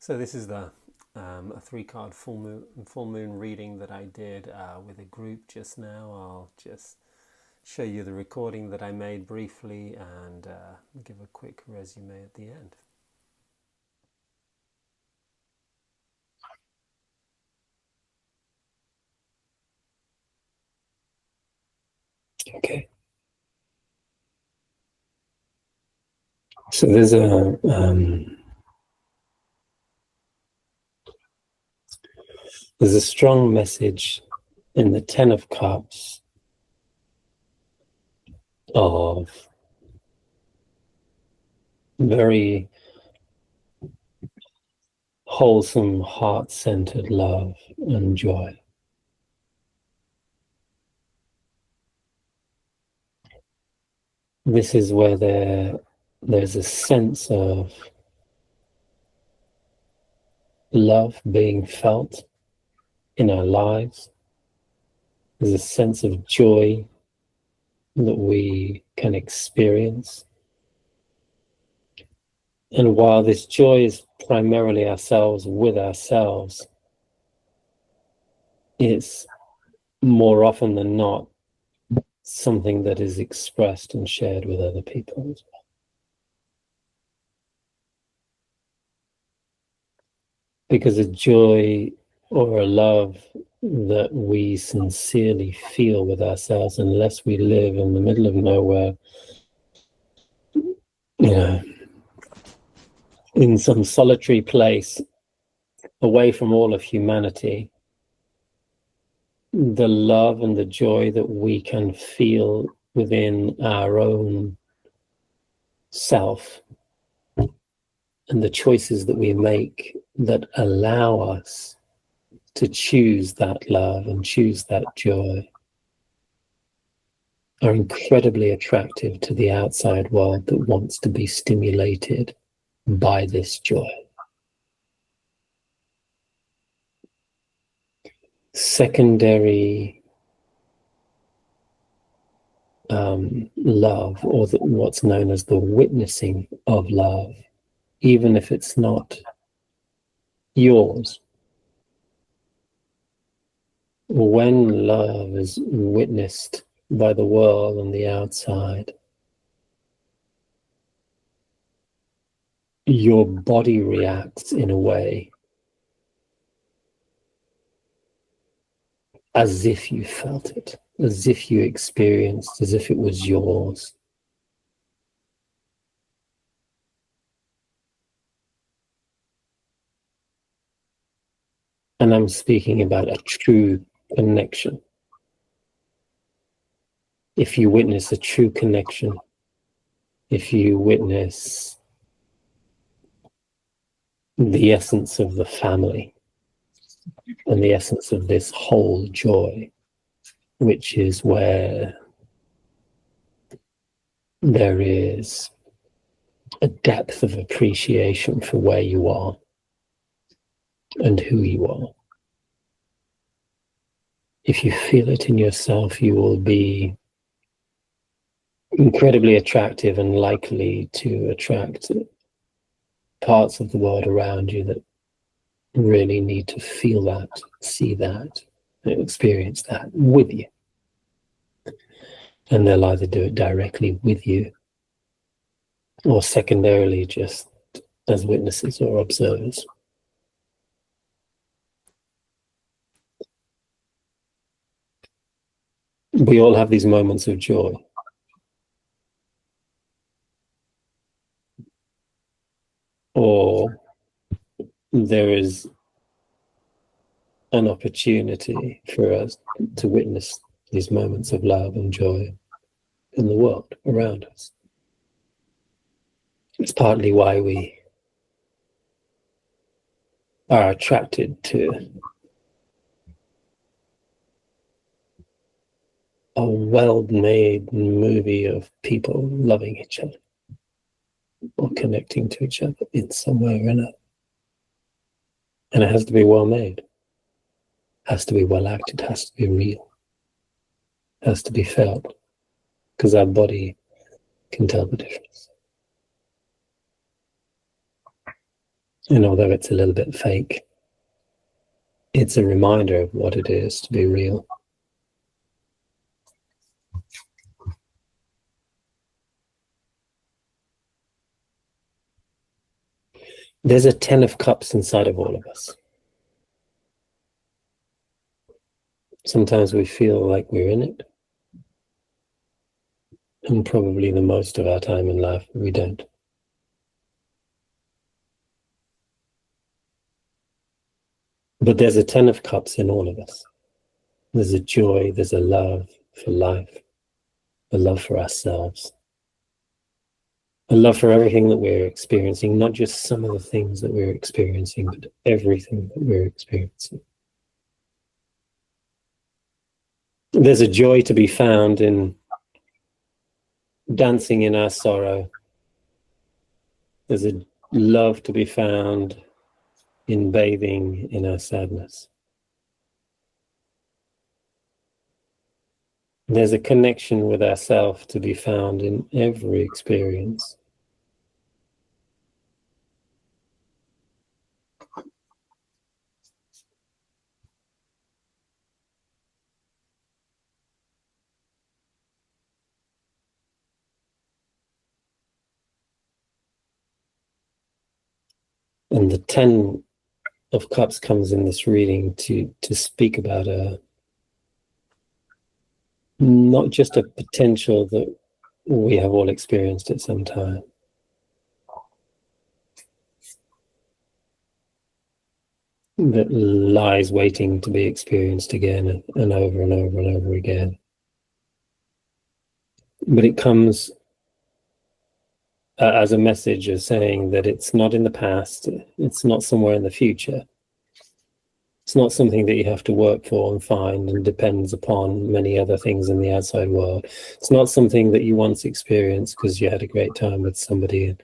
So this is the a three-card full moon reading that I did with a group just now. I'll just show you the recording that I made briefly and give a quick resume at the end. Okay. So there's a strong message in the Ten of Cups of very wholesome, heart-centered love and joy. This is where there's a sense of love being felt in our lives. There's a sense of joy that we can experience. And while this joy is primarily ourselves with ourselves, it's more often than not something that is expressed and shared with other people as well. Because a joy or a love that we sincerely feel with ourselves, unless we live in the middle of nowhere, in some solitary place away from all of humanity, the love and the joy that we can feel within our own self and the choices that we make that allow us to choose that love and choose that joy are incredibly attractive to the outside world that wants to be stimulated by this joy. Secondary love, or what's known as the witnessing of love, even if it's not yours. When love is witnessed by the world and the outside, your body reacts in a way as if you felt it, as if you experienced, as if it was yours. And I'm speaking about a true connection. If you witness a true connection, if you witness the essence of the family and the essence of this whole joy, which is where there is a depth of appreciation for where you are and who you are. If you feel it in yourself, you will be incredibly attractive and likely to attract parts of the world around you that really need to feel that, see that, and experience that with you. And they'll either do it directly with you or secondarily just as witnesses or observers. We all have these moments of joy. Or there is an opportunity for us to witness these moments of love and joy in the world around us. It's partly why we are attracted to a well-made movie of people loving each other or connecting to each other in some way or another. And it has to be well made, has to be well acted, has to be real, has to be felt, because our body can tell the difference. And although it's a little bit fake, it's a reminder of what it is to be real. There's a 10 of cups inside of all of us. Sometimes we feel like we're in it, and probably the most of our time in life we don't. But there's a 10 of cups in all of us. There's a joy, there's a love for life, a love for ourselves, a love for everything that we're experiencing, not just some of the things that we're experiencing, but everything that we're experiencing. There's a joy to be found in dancing in our sorrow. There's a love to be found in bathing in our sadness. There's a connection with ourself to be found in every experience. And the 10 of cups comes in this reading to speak about not just a potential that we have all experienced at some time, that lies waiting to be experienced again and over and over and over again. But it comes as a message of saying that it's not in the past, it's not somewhere in the future. It's not something that you have to work for and find and depends upon many other things in the outside world. It's not something that you once experienced because you had a great time with somebody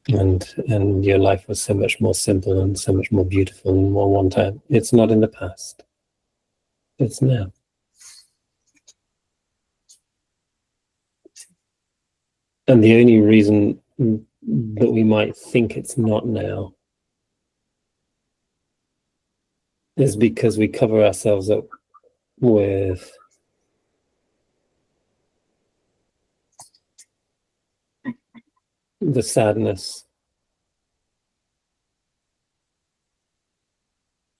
and your life was so much more simple and so much more beautiful and more one time. It's not in the past. It's now. And the only reason that we might think it's not now is because we cover ourselves up with the sadness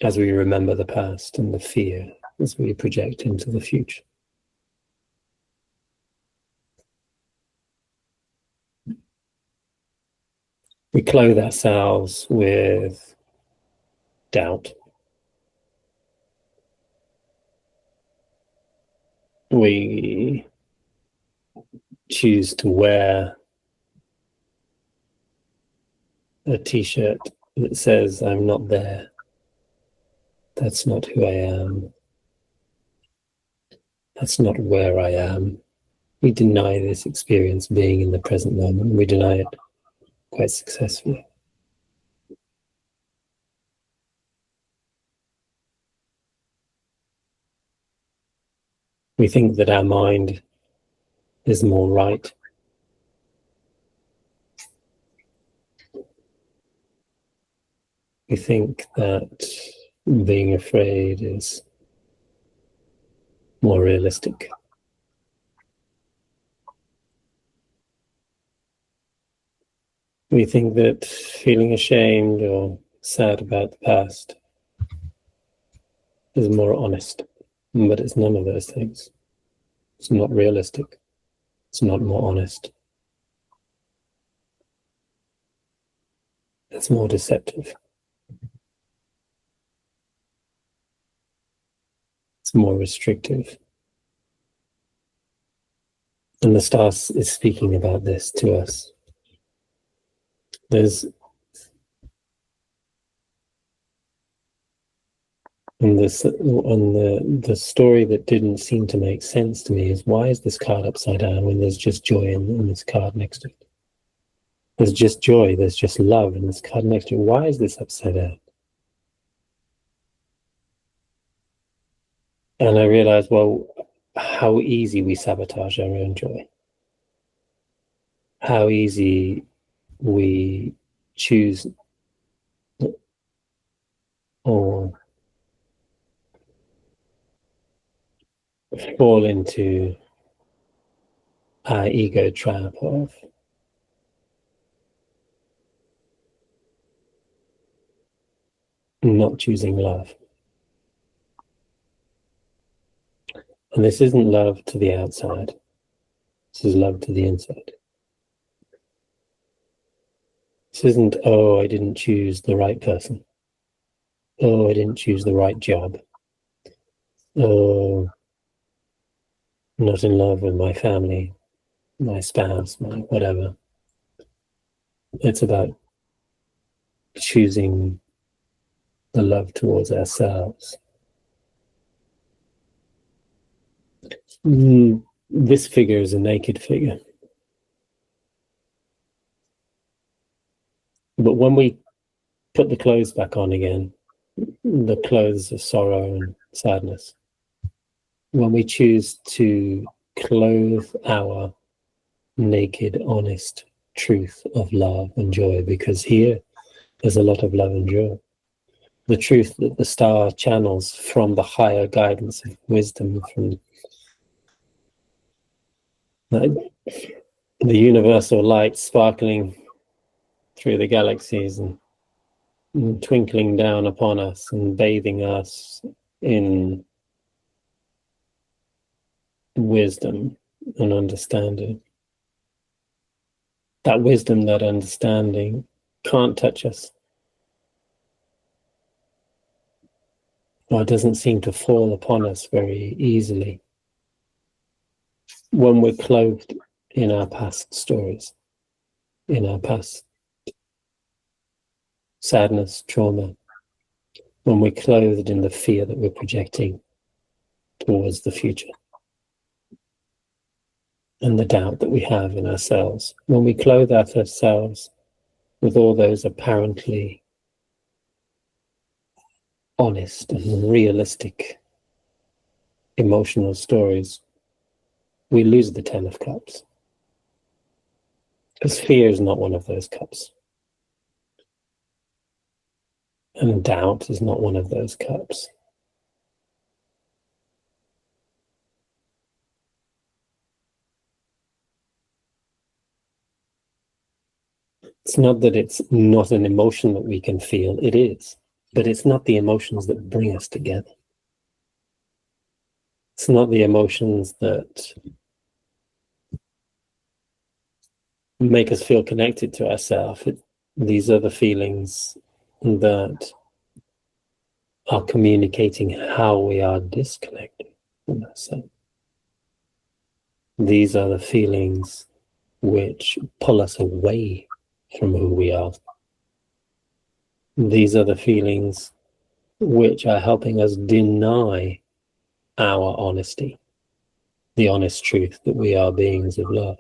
as we remember the past and the fear as we project into the future. We clothe ourselves with doubt. We choose to wear a t-shirt that says, "I'm not there. That's not who I am. That's not where I am." We deny this experience being in the present moment. We deny it quite successfully. We think that our mind is more right. We think that being afraid is more realistic. We think that feeling ashamed or sad about the past is more honest, but it's none of those things. It's not realistic. It's not more honest. It's more deceptive. It's more restrictive. And the Star is speaking about this to us. There's and the story that didn't seem to make sense to me is, why is this card upside down when there's just joy in this card next to it? There's just joy, there's just love in this card next to it. Why is this upside down? And I realized, well, how easy we sabotage our own joy. How easy we choose fall into our ego trap of not choosing love. And this isn't love to the outside. This is love to the inside. This isn't, oh, I didn't choose the right person. Oh, I didn't choose the right job. Oh, I'm not in love with my family, my spouse, my whatever. It's about choosing the love towards ourselves. This figure is a naked figure. But when we put the clothes back on again, the clothes of sorrow and sadness, when we choose to clothe our naked, honest truth of love and joy, because here there's a lot of love and joy. The truth that the star channels from the higher guidance of wisdom, from the universal light sparkling through the galaxies and twinkling down upon us and bathing us in wisdom and understanding. That wisdom, that understanding can't touch us, or it doesn't seem to fall upon us very easily when we're clothed in our past stories, in our past sadness, trauma, when we're clothed in the fear that we're projecting towards the future and the doubt that we have in ourselves. When we clothe ourselves with all those apparently honest and realistic emotional stories, we lose the 10 of Cups. Because fear is not one of those cups. And doubt is not one of those cups. It's not that it's not an emotion that we can feel, it is. But it's not the emotions that bring us together. It's not the emotions that make us feel connected to ourselves. These are the feelings that are communicating how we are disconnected from ourselves. These are the feelings which pull us away from who we are. These are the feelings which are helping us deny our honesty, the honest truth that we are beings of love.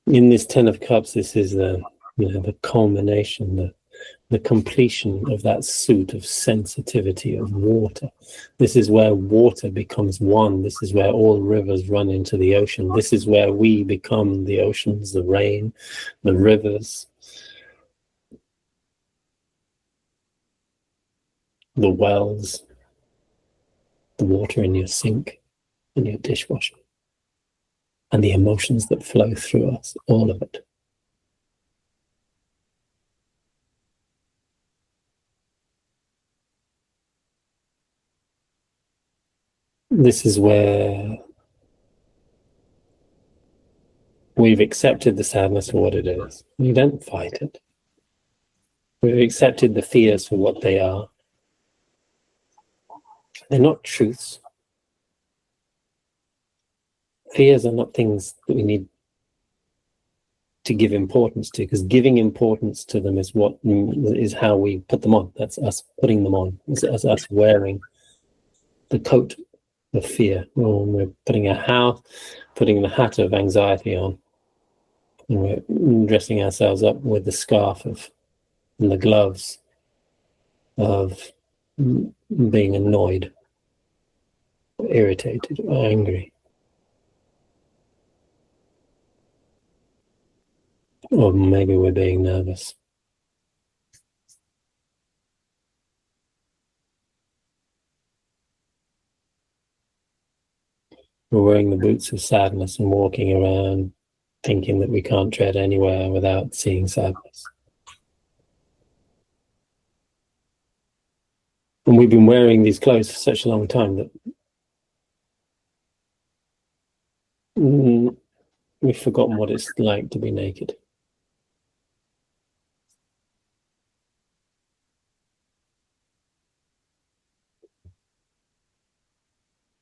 In this 10 of Cups, this is the culmination, the completion of that suit of sensitivity of water. This is where water becomes one. This is where all rivers run into the ocean. This is where we become the oceans, the rain, the rivers, the wells, the water in your sink, in your dishwasher, and the emotions that flow through us, all of it. This is where we've accepted the sadness for what it is. We don't fight it. We've accepted the fears for what they are. They're not truths. Fears are not things that we need to give importance to, because giving importance to them is how we put them on. That's us putting them on. It's us wearing the coat of fear. We're putting the hat of anxiety on, and we're dressing ourselves up with the scarf and the gloves of being annoyed, or irritated, or angry. Or maybe we're being nervous. We're wearing the boots of sadness and walking around thinking that we can't tread anywhere without seeing sadness. And we've been wearing these clothes for such a long time that we've forgotten what it's like to be naked.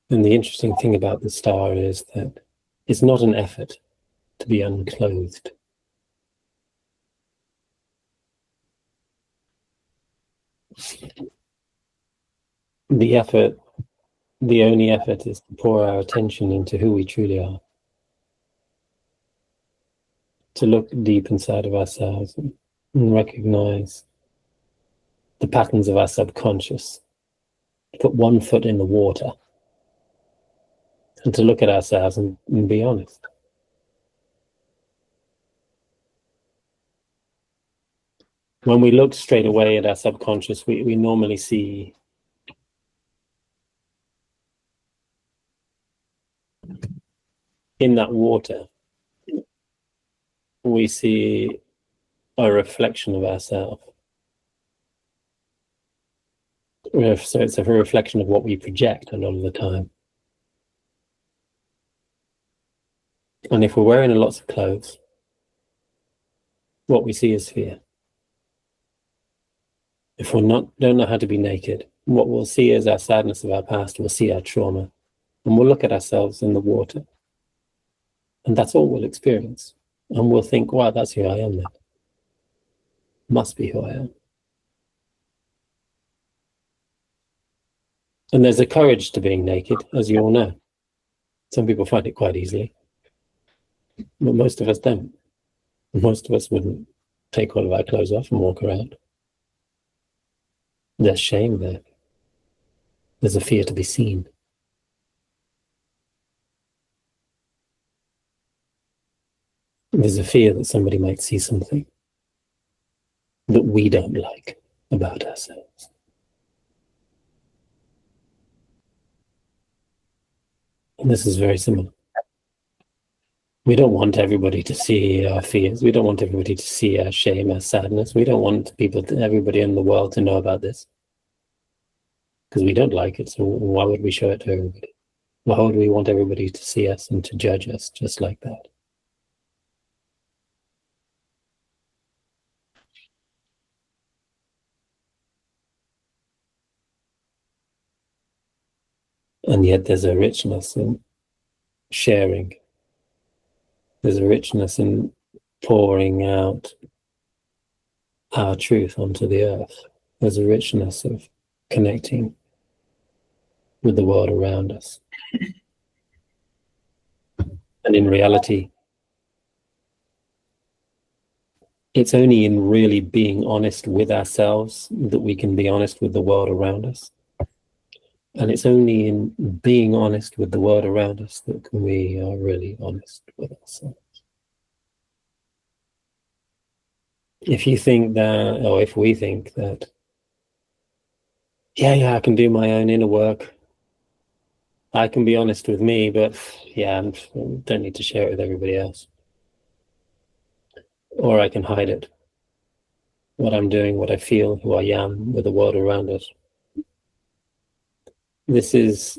And the interesting thing about the star is that it's not an effort to be unclothed. The only effort is to pour our attention into who we truly are, to look deep inside of ourselves and recognize the patterns of our subconscious, to put one foot in the water and to look at ourselves and be honest. When we look straight away at our subconscious, we normally see in that water, we see a reflection of ourselves. So it's a reflection of what we project a lot of the time. And if we're wearing lots of clothes, what we see is fear. If we don't know how to be naked, what we'll see is our sadness of our past, we'll see our trauma, and we'll look at ourselves in the water. And that's all we'll experience. And we'll think, wow, that's who I am then. Must be who I am. And there's a courage to being naked, as you all know. Some people find it quite easily, but most of us don't. Most of us wouldn't take all of our clothes off and walk around. There's shame there. There's a fear to be seen. There's a fear that somebody might see something that we don't like about ourselves. And this is very similar. We don't want everybody to see our fears. We don't want everybody to see our shame, our sadness. We don't want everybody in the world to know about this because we don't like it. So why would we show it to everybody? Why would we want everybody to see us and to judge us just like that? And yet there's a richness in sharing. There's a richness in pouring out our truth onto the earth. There's a richness of connecting with the world around us. And in reality, it's only in really being honest with ourselves that we can be honest with the world around us. And it's only in being honest with the world around us that we are really honest with ourselves. If you think that, or if we think that, yeah, I can do my own inner work, I can be honest with me, but yeah, I don't need to share it with everybody else. Or I can hide it, what I'm doing, what I feel, who I am, with the world around us. This is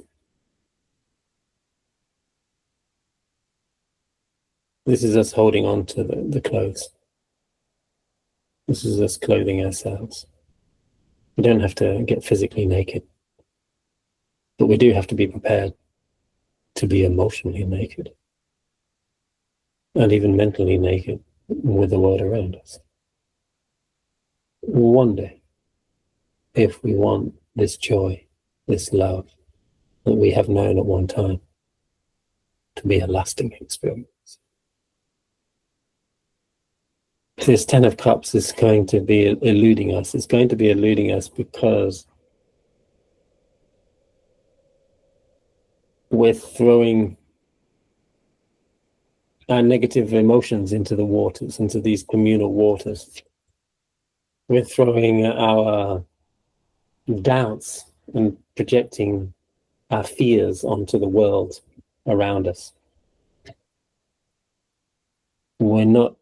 us holding on to the clothes. This is us clothing ourselves. We don't have to get physically naked, but we do have to be prepared to be emotionally naked and even mentally naked with the world around us. One day, if we want this joy, this love that we have known at one time to be a lasting experience. This Ten of Cups is going to be eluding us. It's going to be eluding us because we're throwing our negative emotions into the waters, into these communal waters. We're throwing our doubts and projecting our fears onto the world around us, we're not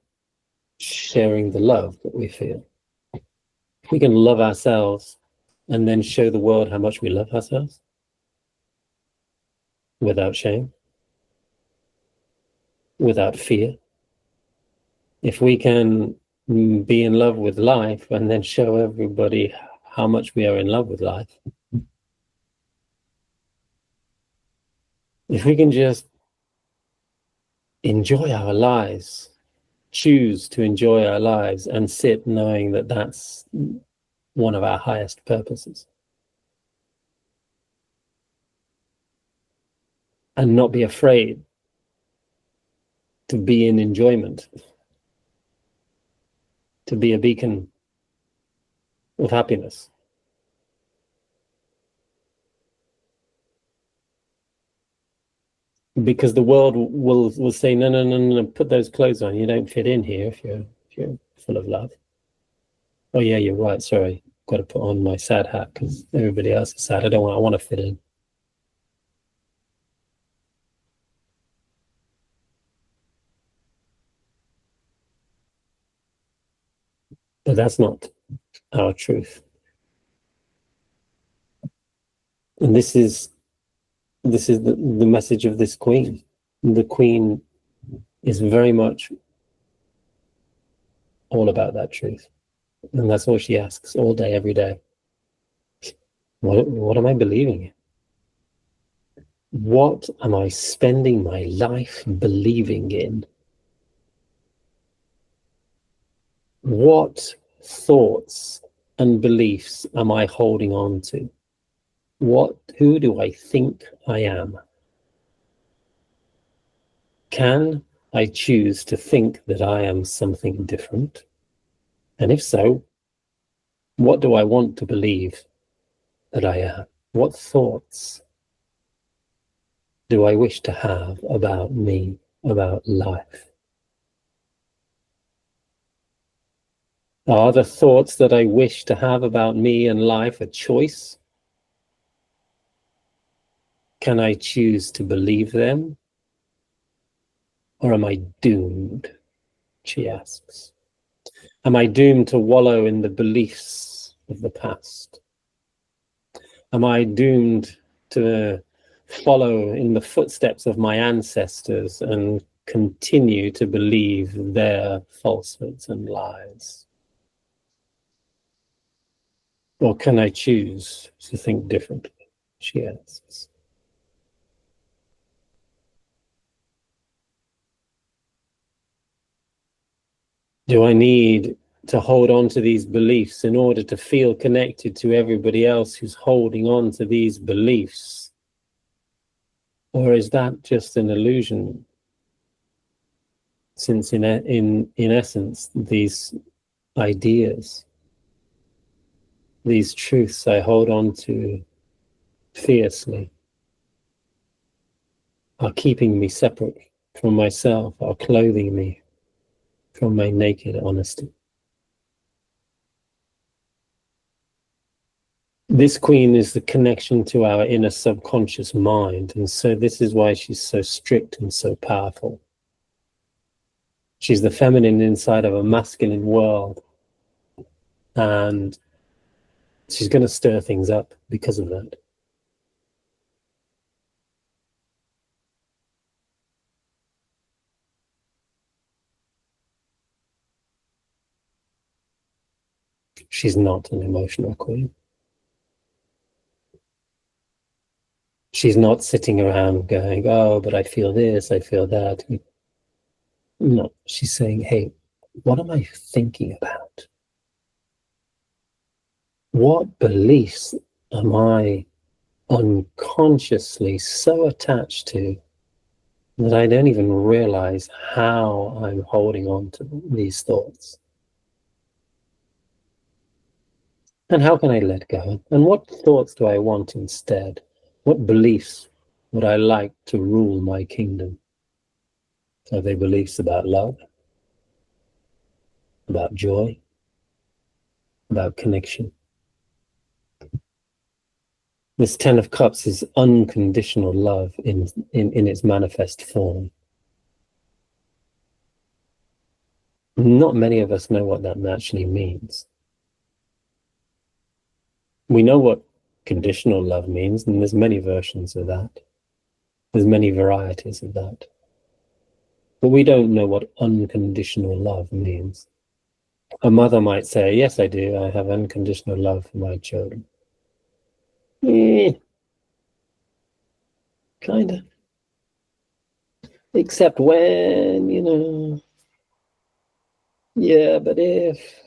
sharing the love that we feel. If we can love ourselves and then show the world how much we love ourselves without shame, without fear, if we can be in love with life and then show everybody how much we are in love with life, if we can just enjoy our lives, choose to enjoy our lives and sit knowing that that's one of our highest purposes, and not be afraid to be in enjoyment, to be a beacon of happiness. Because the world will say, no, no, no, no, put those clothes on. You don't fit in here if you're full of love. Oh yeah, you're right. Sorry, got to put on my sad hat because everybody else is sad. I want to fit in. But that's not our truth. And this is the message of this queen. The queen is very much all about that truth. And that's all she asks all day, every day. What am I believing in? What am I spending my life believing in? What thoughts and beliefs am I holding on to? Who do I think I am? Can I choose to think that I am something different? And if so, what do I want to believe that I am? What thoughts do I wish to have about me, about life? Are the thoughts that I wish to have about me and life a choice? Can I choose to believe them? Or am I doomed? She asks. Am I doomed to wallow in the beliefs of the past? Am I doomed to follow in the footsteps of my ancestors and continue to believe their falsehoods and lies? Or can I choose to think differently? She asks. Do I need to hold on to these beliefs in order to feel connected to everybody else who's holding on to these beliefs? Or is that just an illusion? Since in essence, these ideas, these truths I hold on to fiercely are keeping me separate from myself, are clothing me from my naked honesty. This queen is the connection to our inner subconscious mind, and so this is why she's so strict and so powerful. She's the feminine inside of a masculine world, and she's going to stir things up because of that. She's not an emotional queen. She's not sitting around going, oh, but I feel this, I feel that. No, she's saying, hey, what am I thinking about? What beliefs am I unconsciously so attached to that I don't even realize how I'm holding on to these thoughts? And how can I let go? And what thoughts do I want instead? What beliefs would I like to rule my kingdom? Are they beliefs about love, about joy, about connection? This Ten of Cups is unconditional love in its manifest form. Not many of us know what that actually means. We know what conditional love means, and there's many versions of that. There's many varieties of that. But we don't know what unconditional love means. A mother might say, yes, I do. I have unconditional love for my children. Kind of. Except when, yeah, but if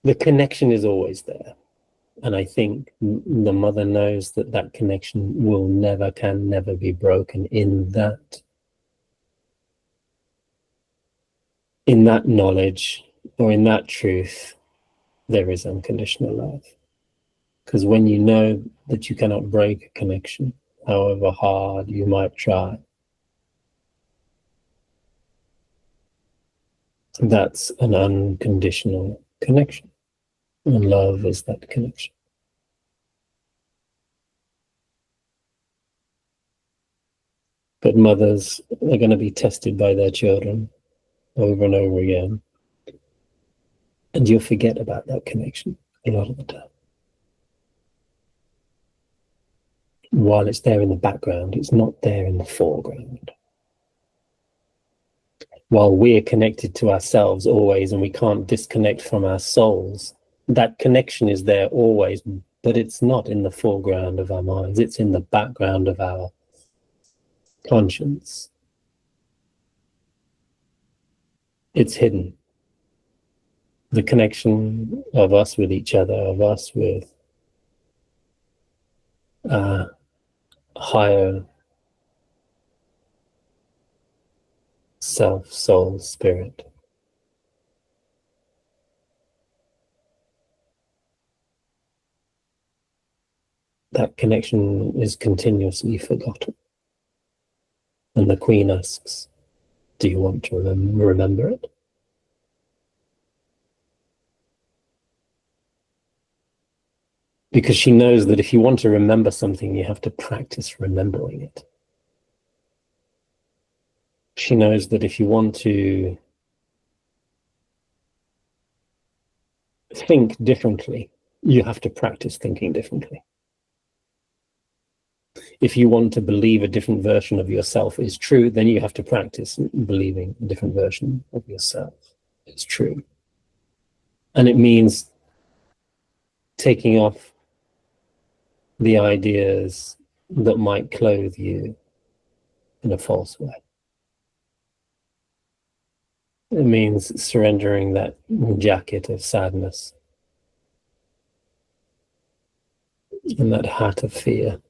the connection is always there. And I think the mother knows that that connection can never be broken in that knowledge or in that truth, there is unconditional love. Because when you know that you cannot break a connection, however hard you might try, that's an unconditional connection. And love is that connection. But mothers are going to be tested by their children over and over again. And you'll forget about that connection a lot of the time. While it's there in the background, it's not there in the foreground. While we're connected to ourselves always and we can't disconnect from our souls, that connection is there always, but it's not in the foreground of our minds. It's in the background of our conscience. It's hidden. The connection of us with each other, of us with higher self, soul, spirit. That connection is continuously forgotten. And the Queen asks, do you want to remember it? Because she knows that if you want to remember something, you have to practice remembering it. She knows that if you want to think differently, you have to practice thinking differently. If you want to believe a different version of yourself is true, then you have to practice believing a different version of yourself is true. And it means taking off the ideas that might clothe you in a false way. It means surrendering that jacket of sadness and that hat of fear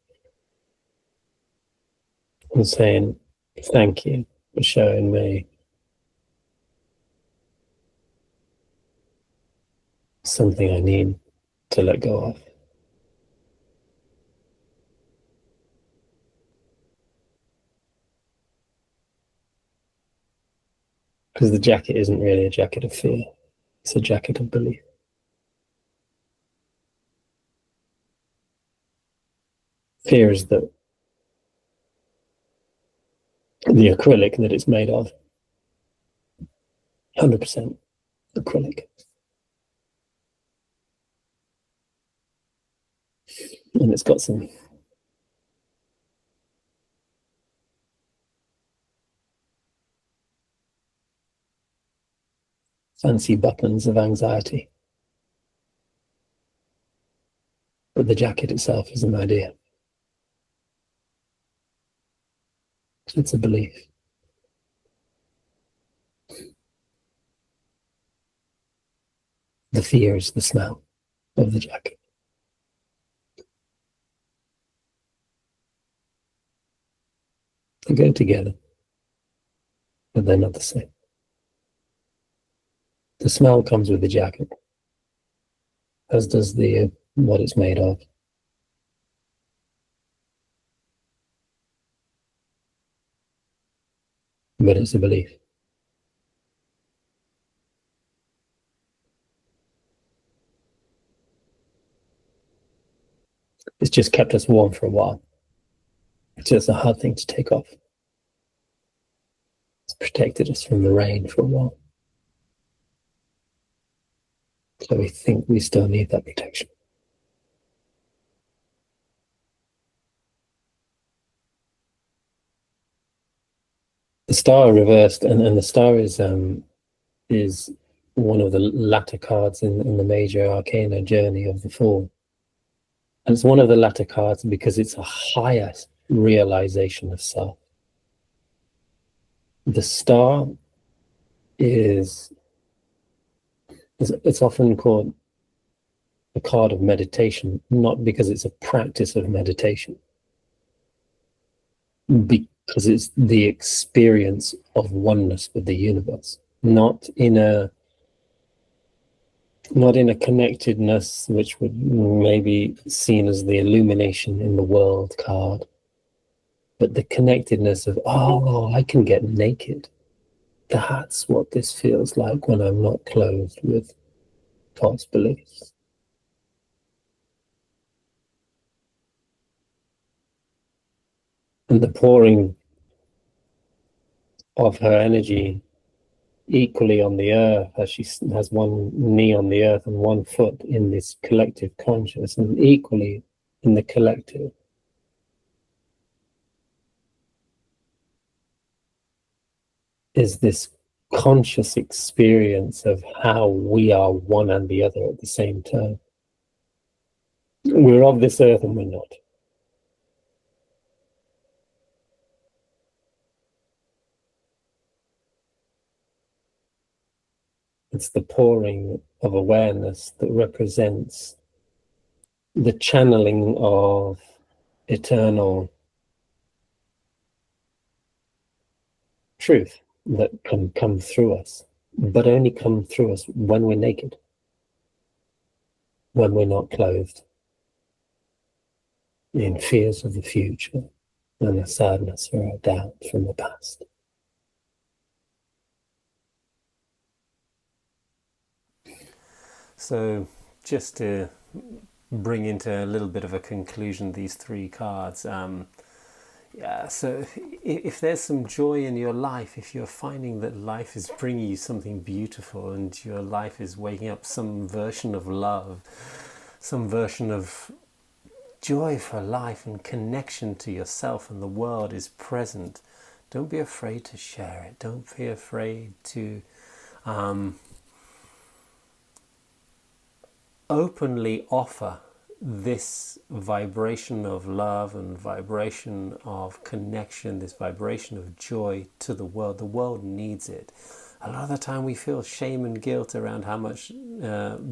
and saying, thank you for showing me something I need to let go of. Because the jacket isn't really a jacket of fear, it's a jacket of belief. Fear is the acrylic that it's made of. 100% acrylic. And it's got some fancy buttons of anxiety. But the jacket itself is an idea. It's a belief. The fear is the smell of the jacket. They go together, but they're not the same. The smell comes with the jacket, as does the what it's made of. But it's a belief. It's just kept us warm for a while. It's just a hard thing to take off. It's protected us from the rain for a while. So we think we still need that protection. The star reversed, and the star is one of the latter cards in the major arcana journey of the Fall. And it's one of the latter cards because it's a higher realization of self. The star is it's often called a card of meditation, not because it's a practice of meditation, because it's the experience of oneness with the universe, not in a connectedness which would maybe be seen as the illumination in the world card, but the connectedness of, oh, I can get naked. That's what this feels like when I'm not clothed with false beliefs. And the pouring of her energy equally on the earth, as she has one knee on the earth and one foot in this collective consciousness, and equally in the collective, is this conscious experience of how we are one and the other at the same time. We're of this earth and we're not. It's the pouring of awareness that represents the channeling of eternal truth that can come through us, but only come through us when we're naked, when we're not clothed in fears of the future and a sadness or a doubt from the past. So just to bring into a little bit of a conclusion these three cards, so if there's some joy in your life, if you're finding that life is bringing you something beautiful and your life is waking up some version of love, some version of joy for life and connection to yourself and the world is present, don't be afraid to share it. Don't be afraid to openly offer this vibration of love and vibration of connection, this vibration of joy to the world. The world needs it. A lot of the time we feel shame and guilt around how much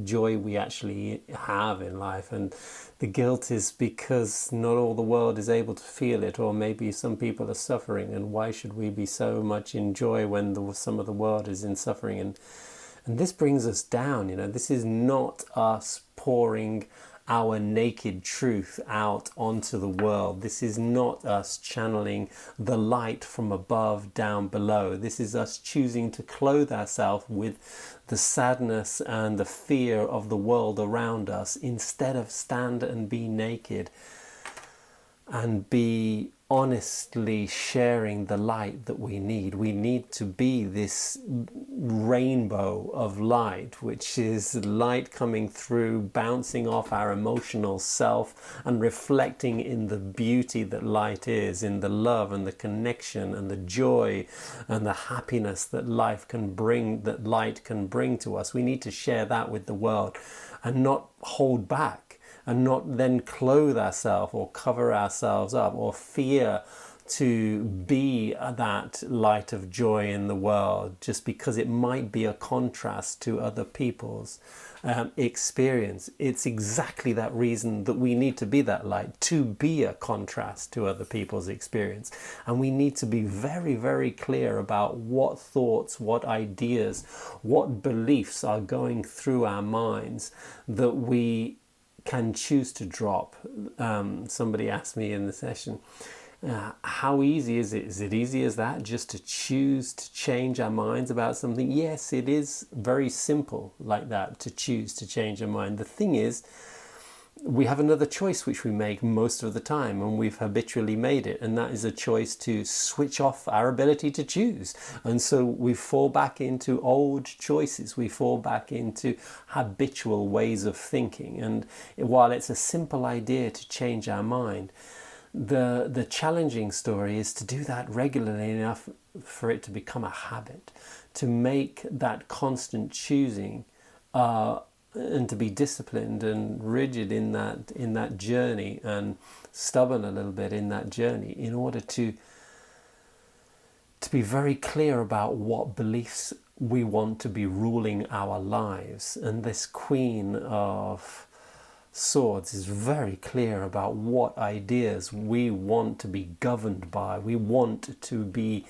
joy we actually have in life, and the guilt is because not all the world is able to feel it, or maybe some people are suffering, and why should we be so much in joy when some of the world is in suffering? And this brings us down. This is not us pouring our naked truth out onto the world. This is not us channeling the light from above down below. This is us choosing to clothe ourselves with the sadness and the fear of the world around us, instead of stand and be naked and be honestly sharing the light that we need. We need to be this rainbow of light, which is light coming through, bouncing off our emotional self and reflecting in the beauty that light is, in the love and the connection and the joy and the happiness that life can bring, that light can bring to us. We need to share that with the world and not hold back, and not then clothe ourselves or cover ourselves up or fear to be that light of joy in the world, just because it might be a contrast to other people's experience. It's exactly that reason that we need to be that light, to be a contrast to other people's experience. And we need to be very, very clear about what thoughts, what ideas, what beliefs are going through our minds that we can choose to drop. Somebody asked me in the session, how easy is it? Is it easy as that, just to choose to change our minds about something? Yes, it is very simple like that, to choose to change our mind. The thing is, we have another choice which we make most of the time, and we've habitually made it, and that is a choice to switch off our ability to choose. And so we fall back into old choices, we fall back into habitual ways of thinking. And while it's a simple idea to change our mind, the challenging story is to do that regularly enough for it to become a habit, to make that constant choosing and to be disciplined and rigid in that journey, and stubborn a little bit in that journey, in order to be very clear about what beliefs we want to be ruling our lives. And this Queen of Swords is very clear about what ideas we want to be governed by, we want to be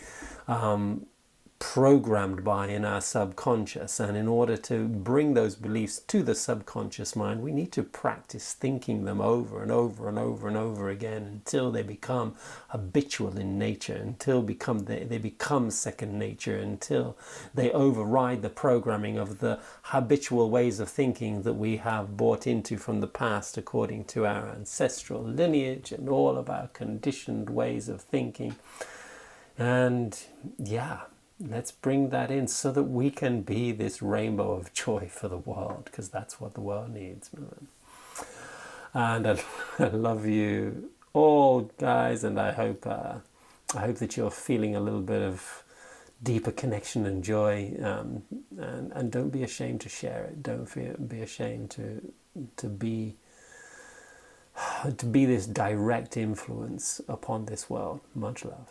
programmed by in our subconscious. And in order to bring those beliefs to the subconscious mind, we need to practice thinking them over and over and over and over again until they become habitual in nature, until they become second nature, until they override the programming of the habitual ways of thinking that we have bought into from the past, according to our ancestral lineage and all of our conditioned ways of thinking. And yeah, let's bring that in so that we can be this rainbow of joy for the world, because that's what the world needs, man. And I love you all, guys, and I hope that you're feeling a little bit of deeper connection and joy, and don't be ashamed to share it. Don't be ashamed to be this direct influence upon this world. Much love.